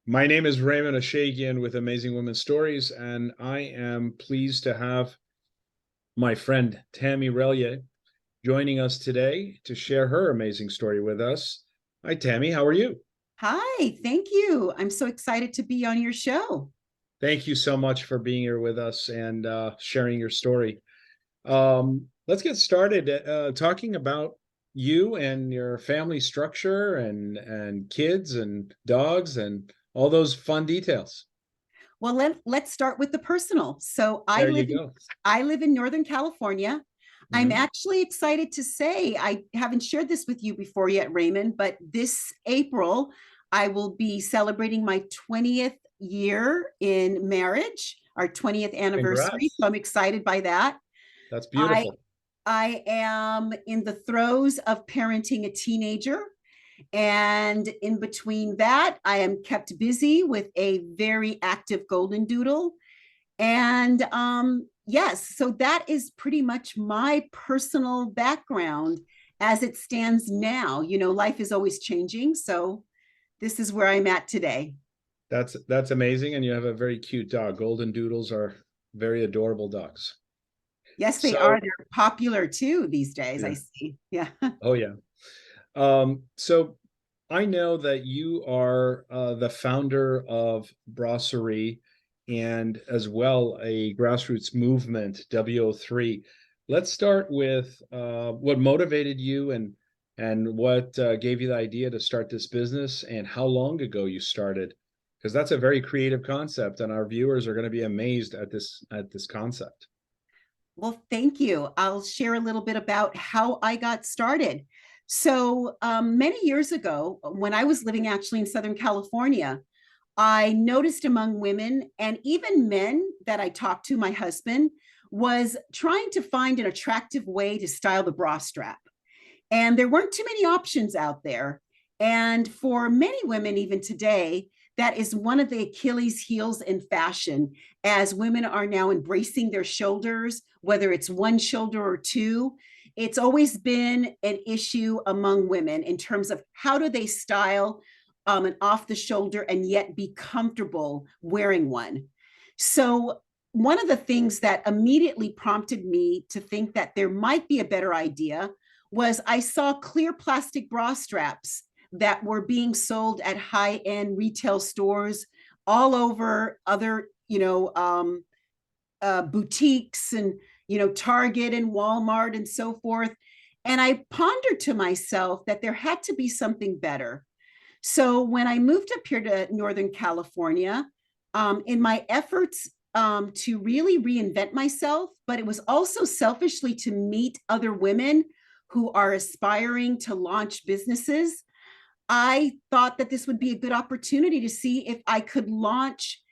My name is Raymond Ashagian with Amazing Women's Stories, and I am pleased to have my friend Tammi Relyea joining us today to share her amazing story with us. Hi, Tammi. How are you? Hi, thank you. I'm so excited to be on your show. Thank you so much for being here with us and sharing your story. Let's get started talking about you and your family structure and kids and dogs and all those fun details. Well, let's start with the personal. So There you go. I live in Northern California. I'm Mhm. actually excited to say I haven't shared this with you before yet, Raymond, but this April I will be celebrating my 20th year in marriage, our 20th anniversary. Congrats. So I'm excited by that. That's I beautiful. I am in the throes of parenting a teenager. And in between that, I am kept busy with a very active golden doodle. And yes, so that is pretty much my personal background as it stands now. You know, life is always changing. So this is where I'm at today. That's amazing, and you have a very cute dog. Golden doodles are very adorable dogs. Yes, they So, are. They're popular too these days, I yeah. see. Yeah. Oh, yeah. So I know that you are the founder of BRA-sériē and as well a grassroots movement, WO3. Let's start with what motivated you and what gave you the idea to start this business and how long ago you started, because that's a very creative concept, and our viewers are going to be amazed at this concept. Well, thank you. I'll share a little bit about how I got started. So, many years ago, when I was living actually in Southern California, I noticed among women and even men that I talked to, my husband was trying to find an attractive way to style the bra strap. And there weren't too many options out there. And for many women, even today, that is one of the Achilles heels in fashion, as women are now embracing their shoulders, whether it's one shoulder or two. It's always been an issue among women in terms of how do they style an off the shoulder and yet be comfortable wearing one. So, one of the things that immediately prompted me to think that there might be a better idea was I saw clear plastic bra straps that were being sold at high-end retail stores all over other, boutiques and, Target and Walmart and so forth. And I pondered to myself that there had to be something better. So when I moved up here to Northern California, in my efforts to really reinvent myself, but it was also selfishly to meet other women who are aspiring to launch businesses, I thought that this would be a good opportunity to see if I could launch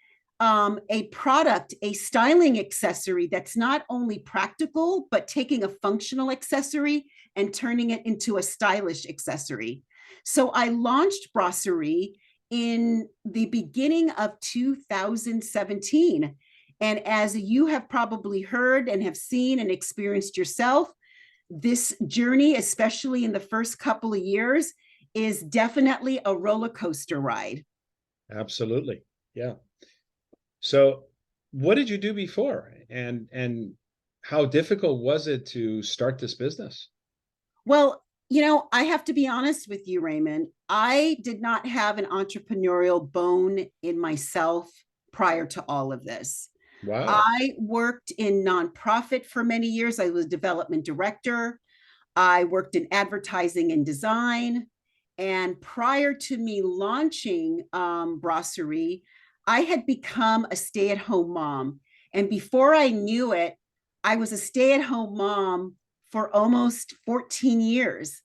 a product, a styling accessory that's not only practical, but taking a functional accessory and turning it into a stylish accessory. So I launched BRA-sériē in the beginning of 2017. And as you have probably heard and have seen and experienced yourself, this journey, especially in the first couple of years, is definitely a roller coaster ride. Absolutely. Yeah. So, what did you do before, and how difficult was it to start this business? Well, I have to be honest with you, Raymond. I did not have an entrepreneurial bone in myself prior to all of this. Wow. I worked in nonprofit for many years. I was a development director. I worked in advertising and design. And prior to me launching BRA-sériē, I had become a stay at home mom. And before I knew it, I was a stay at home mom for almost 14 years.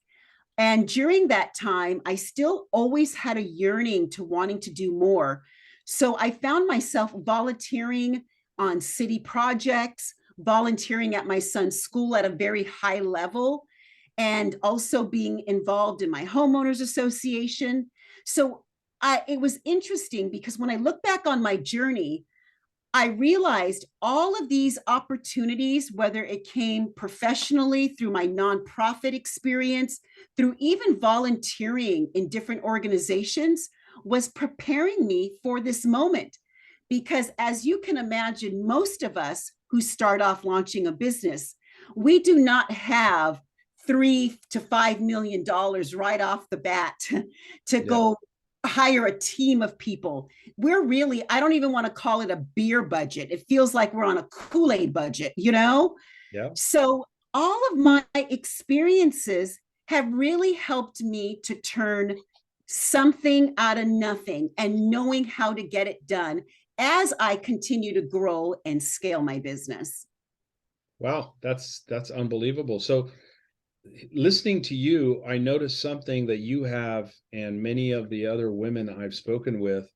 And during that time, I still always had a yearning to wanting to do more. So I found myself volunteering on city projects, volunteering at my son's school at a very high level, and also being involved in my homeowners association. So it was interesting because when I look back on my journey, I realized all of these opportunities, whether it came professionally through my nonprofit experience, through even volunteering in different organizations, was preparing me for this moment. Because as you can imagine, most of us who start off launching a business, we do not have $3 to $5 million right off the bat to go hire a team of people. We're really, I don't even want to call it a beer budget. It feels like we're on a Kool-Aid budget, you know? Yeah. So all of my experiences have really helped me to turn something out of nothing and knowing how to get it done as I continue to grow and scale my business. Wow, that's unbelievable. So listening to you, I noticed something that you have and many of the other women I've spoken with.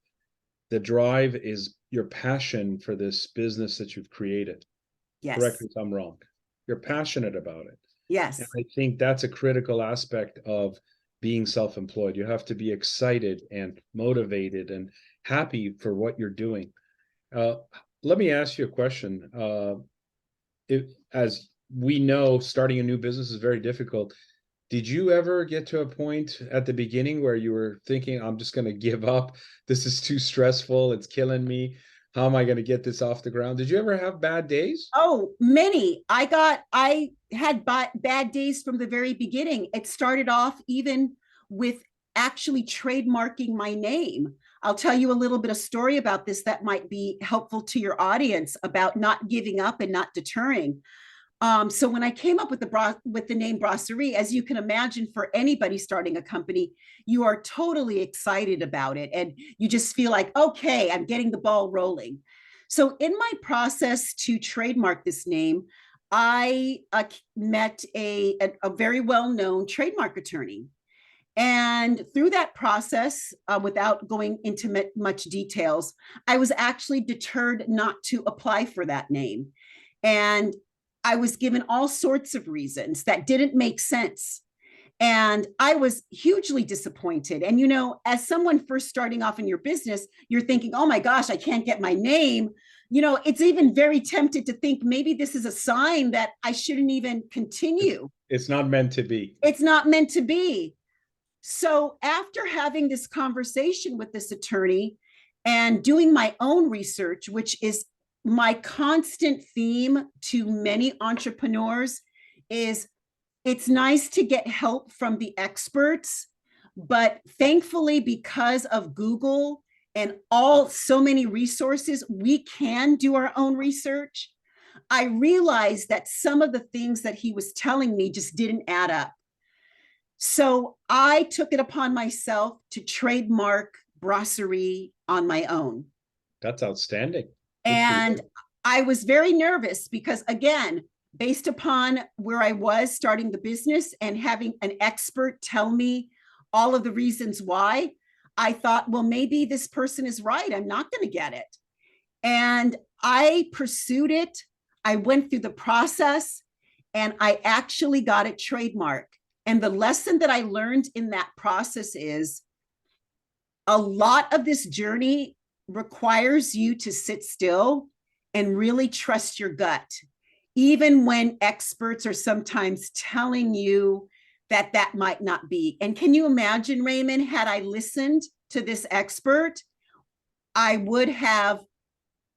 The drive is your passion for this business that you've created. Correct Yes. me if I'm wrong. You're passionate about it. And Yes. I think that's a critical aspect of being self-employed. You have to be excited and motivated and happy for what you're doing. Uh, Let me ask you a question. As we know, starting a new business is very difficult. Did you ever get to a point at the beginning where you were thinking, I'm just going to give up? This is too stressful. It's killing me. How am I going to get this off the ground? Did you ever have bad days? Oh, many. I had bad days from the very beginning. It started off even with actually trademarking my name. I'll tell you a little bit of story about this that might be helpful to your audience about not giving up and not deterring. So when I came up with the name BRA-sériē, as you can imagine, for anybody starting a company, you are totally excited about it, and you just feel like, okay, I'm getting the ball rolling. So in my process to trademark this name, I met a very well-known trademark attorney. And through that process, without going into much details, I was actually deterred not to apply for that name. And I was given all sorts of reasons that didn't make sense. And I was hugely disappointed. And, you know, as someone first starting off in your business, you're thinking, oh my gosh, I can't get my name. You know, it's even very tempted to think maybe this is a sign that I shouldn't even continue. It's not meant to be. It's not meant to be. So after having this conversation with this attorney and doing my own research, which is my constant theme to many entrepreneurs, is it's nice to get help from the experts, but thankfully, because of Google and so many resources, we can do our own research. I realized that some of the things that he was telling me just didn't add up. So I took it upon myself to trademark BRA-sériē on my own. That's outstanding. And I was very nervous because, again, based upon where I was starting the business and having an expert tell me all of the reasons why, I thought, well, maybe this person is right. I'm not going to get it. And I pursued it. I went through the process and I actually got it trademarked. And the lesson that I learned in that process is a lot of this journey requires you to sit still and really trust your gut, even when experts are sometimes telling you that that might not be. And can you imagine, Raymond, had I listened to this expert, I would have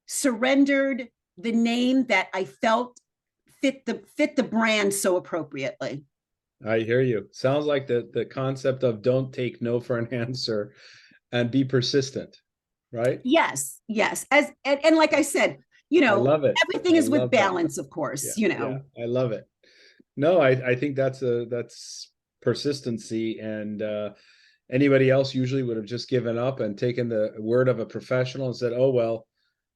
surrendered the name that I felt fit the brand so appropriately. I hear you. Sounds like the concept of don't take no for an answer and be persistent, right? Yes, yes. And like I said, you I know, love it. everything I is with love that. balance, of course, Yeah, you yeah, know. I love it. No, I think that's persistency, and anybody else usually would have just given up and taken the word of a professional and said, "Oh well,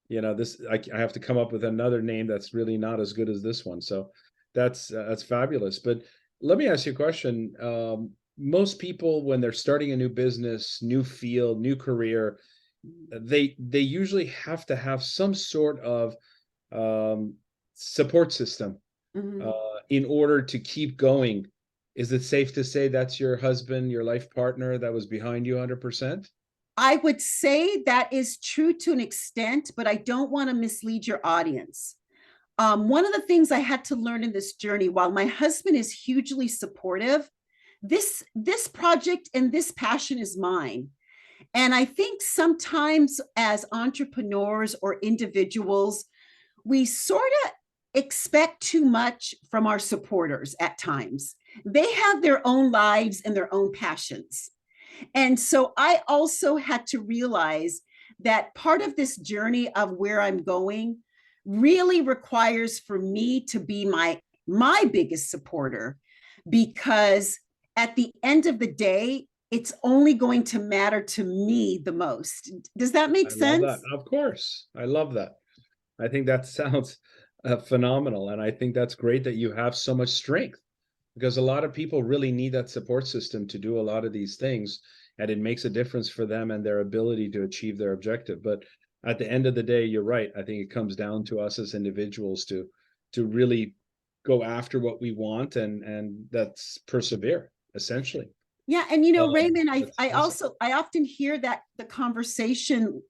you know, this I have to come up with another name that's really not as good as this one." So that's fabulous. But let me ask you a question. Most people, when they're starting a new business, new field, new career, they usually have to have some sort of um, support system Mhm. in order to keep going. Is it safe to say that's your husband, your life partner that was behind you 100%? I would say that is true to an extent, but I don't want to mislead your audience. One of the things I had to learn in this journey, while my husband is hugely supportive, this project and this passion is mine. And I think sometimes as entrepreneurs or individuals, we sort of expect too much from our supporters at times. They have their own lives and their own passions. And so I also had to realize that part of this journey of where I'm going really requires for me to be my biggest supporter, because at the end of the day, it's only going to matter to me the most. Does that make I love that. sense? Of course. I love that. I think that sounds phenomenal. And I think that's great that you have so much strength, because a lot of people really need that support system to do a lot of these things. And it makes a difference for them and their ability to achieve their objective. But at the end of the day, you're right. I think it comes down to us as individuals to really go after what we want, and that's persevere, essentially. Yeah, and you know, Um, Raymond, that's awesome. I often hear that the conversation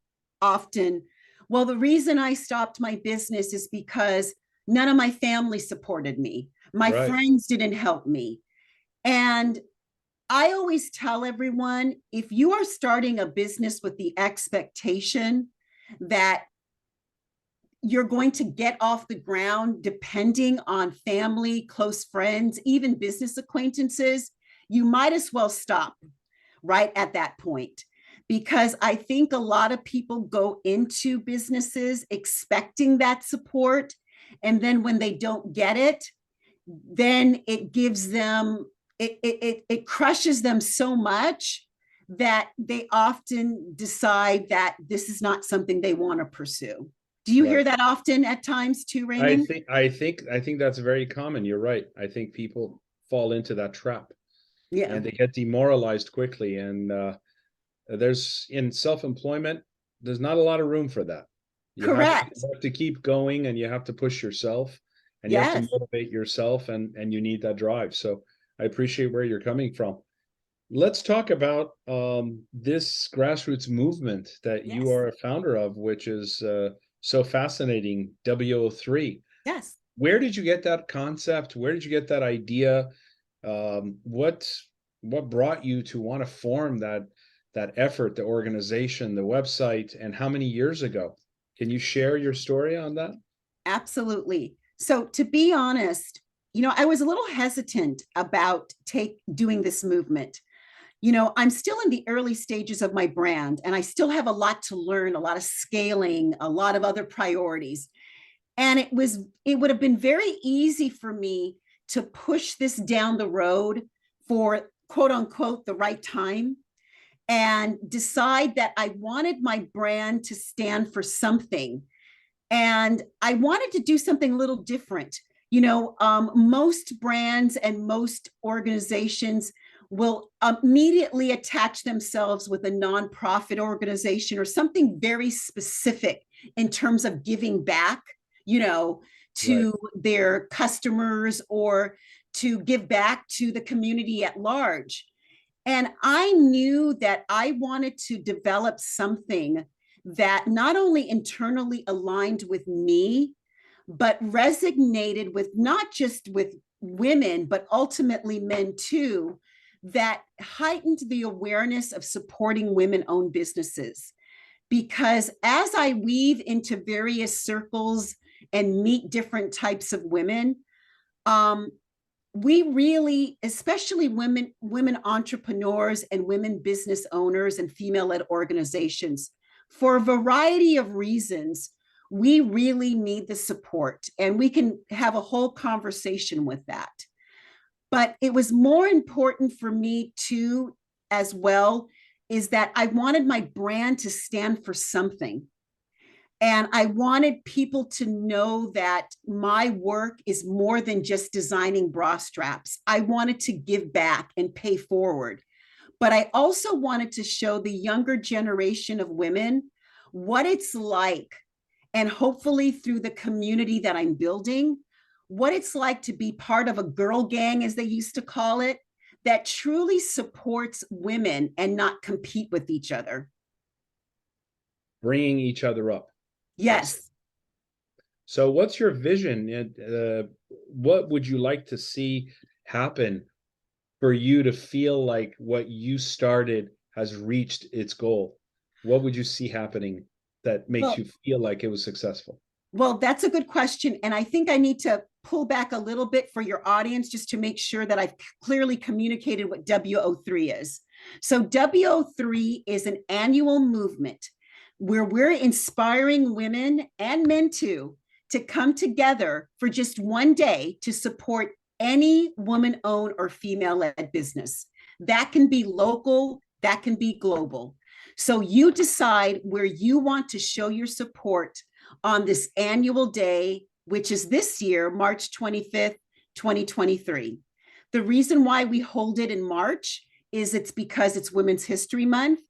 often, well, the reason I stopped my business is because none of my family supported me. My Right. friends didn't help me. And I always tell everyone, if you are starting a business with the expectation that you're going to get off the ground depending on family, close friends, even business acquaintances, you might as well stop right at that point. Because I think a lot of people go into businesses expecting that support. And then when they don't get it, then it gives them, it crushes them so much that they often decide that this is not something they want to pursue. Do you hear Right. that often at times too, I Raymond? think I think I think that's very common. You're right. I think people fall into that trap Yeah, and they get demoralized quickly. And there's in self-employment, there's not a lot of room for that. correct. You have to keep going, and you have to push yourself, and you have to Yes, motivate yourself, and you need that drive. So I appreciate where you're coming from. Let's talk about this grassroots movement that you yes, are a founder of, which is so fascinating, WO3. yes. Where did you get that concept? Where did you get that idea? What brought you to want to form that effort, the organization, the website, and how many years ago? Can you share your story on that? Absolutely. So to be honest, you know, I was a little hesitant about take doing this movement. You know, I'm still in the early stages of my brand and I still have a lot to learn, a lot of scaling, a lot of other priorities. And it would have been very easy for me to push this down the road for quote unquote the right time and decide that I wanted my brand to stand for something, and I wanted to do something a little different. You know, most brands and most organizations will immediately attach themselves with a nonprofit organization or something very specific in terms of giving back, you know, Right. to their customers or to give back to the community at large. And I knew that I wanted to develop something that not only internally aligned with me, but resonated with not just with women, but ultimately men too, that heightened the awareness of supporting women owned businesses. Because as I weave into various circles and meet different types of women, um, we really, especially women entrepreneurs and women business owners and female-led organizations, for a variety of reasons, we really need the support, and we can have a whole conversation with that. But it was more important for me too, as well, is that I wanted my brand to stand for something. And I wanted people to know that my work is more than just designing bra straps. I wanted to give back and pay forward. But I also wanted to show the younger generation of women what it's like, and hopefully through the community that I'm building, what it's like to be part of a girl gang, as they used to call it, that truly supports women and not compete with each other. Bringing each other up. Basically. Yes. So, what's your vision? What would you like to see happen for you to feel like what you started has reached its goal, what would you see happening that makes Well, you feel like it was successful? Well, that's a good question. And I think I need to pull back a little bit for your audience just to make sure that I've clearly communicated what WO3 is. So, WO3 is an annual movement where we're inspiring women and men too to come together for just one day to support any woman owned or female led business. That can be local, that can be global. So, you decide where you want to show your support on this annual day, which is this year, March 25th, 2023. The reason why we hold it in March is it's because it's Women's History Month.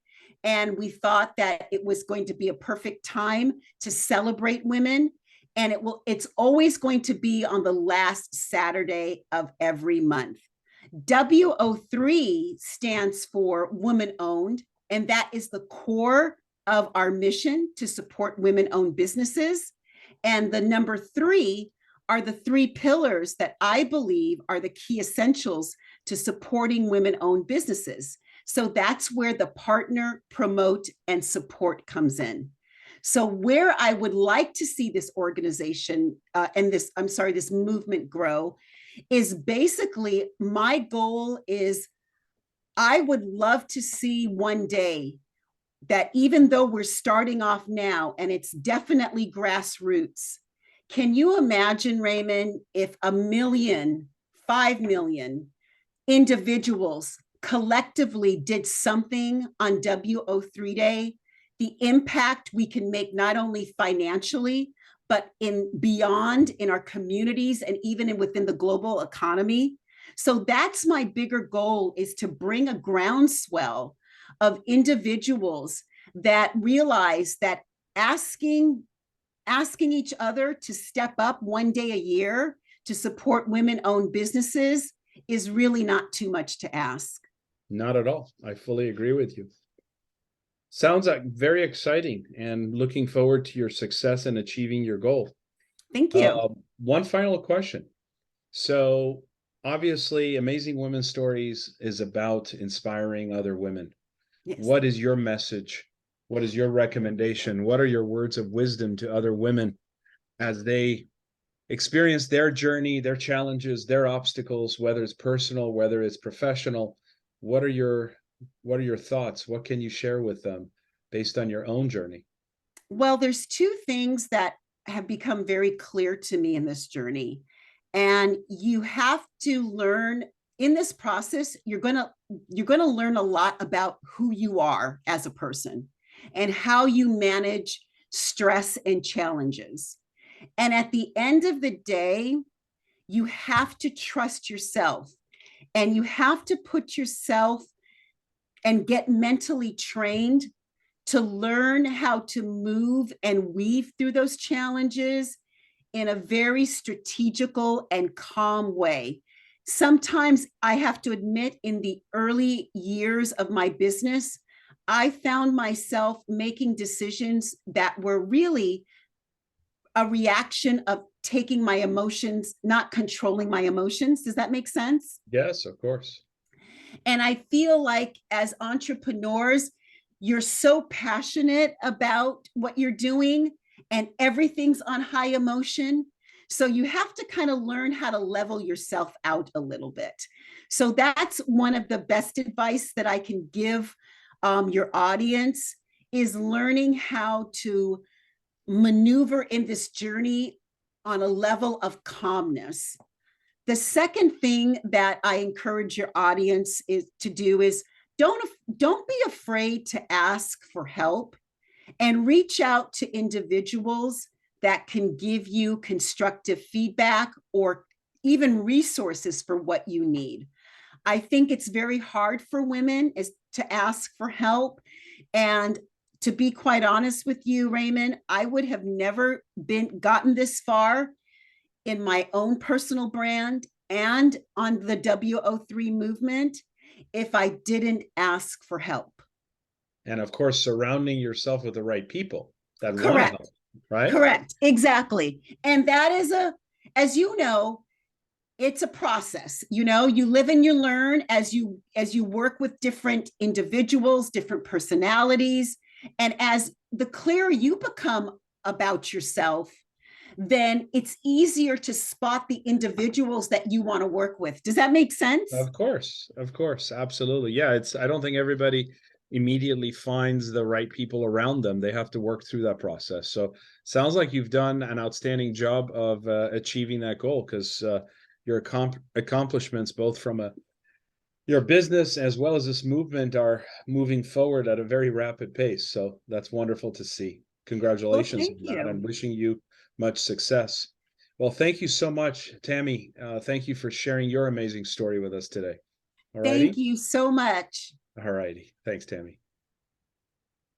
And we thought that it was going to be a perfect time to celebrate women. And it's always going to be on the last Saturday of every month. WO3 stands for woman owned, and that is the core of our mission to support women-owned businesses. And the number 3 are the 3 pillars that I believe are the key essentials to supporting women-owned businesses. So that's where the partner, promote, and support comes in. So where I would like to see this organization this movement grow is basically my goal is I would love to see one day that even though we're starting off now and it's definitely grassroots, can you imagine, Raymond, if 1 million, 5 million individuals collectively did something on WO3 Day, the impact we can make not only financially, but in beyond in our communities and even within the global economy. So that's my bigger goal, is to bring a groundswell of individuals that realize that asking each other to step up one day a year to support women-owned businesses is really not too much to ask. Not at all. I fully agree with you. Sounds like very exciting, and looking forward to your success in achieving your goal. Thank you. One final question. So obviously, Amazing Women Stories is about inspiring other women. Yes. What is your message? What is your recommendation? What are your words of wisdom to other women as they experience their journey, their challenges, their obstacles, whether it's personal, whether it's professional? What are your thoughts? What can you share with them based on your own journey? Well, there's 2 things that have become very clear to me in this journey. And you have to learn in this process, you're going to learn a lot about who you are as a person and how you manage stress and challenges. And at the end of the day, you have to trust yourself, and you have to put yourself and get mentally trained to learn how to move and weave through those challenges in a very strategical and calm way. Sometimes I have to admit, in the early years of my business, I found myself making decisions that were really a reaction of taking my emotions, not controlling my emotions. Does that make sense? Yes, of course. And I feel like as entrepreneurs, you're so passionate about what you're doing and everything's on high emotion. So you have to kind of learn how to level yourself out a little bit. So that's one of the best advice that I can give your audience, is learning how to maneuver in this journey on a level of calmness. The second thing that I encourage your audience to do is don't be afraid to ask for help, and reach out to individuals that can give you constructive feedback or even resources for what you need. I think it's very hard for women to ask for help. And to be quite honest with you, Raymond, I would have never gotten this far in my own personal brand and on the WO3 movement if I didn't ask for help. And of course, surrounding yourself with the right people that want to Correct. help, right? Correct. Exactly. And that is as you know, it's a process. You live and you learn as you work with different individuals, different personalities, and as the clearer you become about yourself, then it's easier to spot the individuals that you want to work with. Does that make sense? Of course, absolutely. Yeah, I don't think everybody immediately finds the right people around them. They have to work through that process. So sounds like you've done an outstanding job of achieving that goal, because your accomplishments, both from your business as well as this movement, are moving forward at a very rapid pace. So that's wonderful to see. Well, Congratulations thank on that, and you. wishing you much success. Well, thank you so much, Tammi. Thank you for sharing your amazing story with us today. All Thank righty. you so much. All righty. Thanks, Tammi.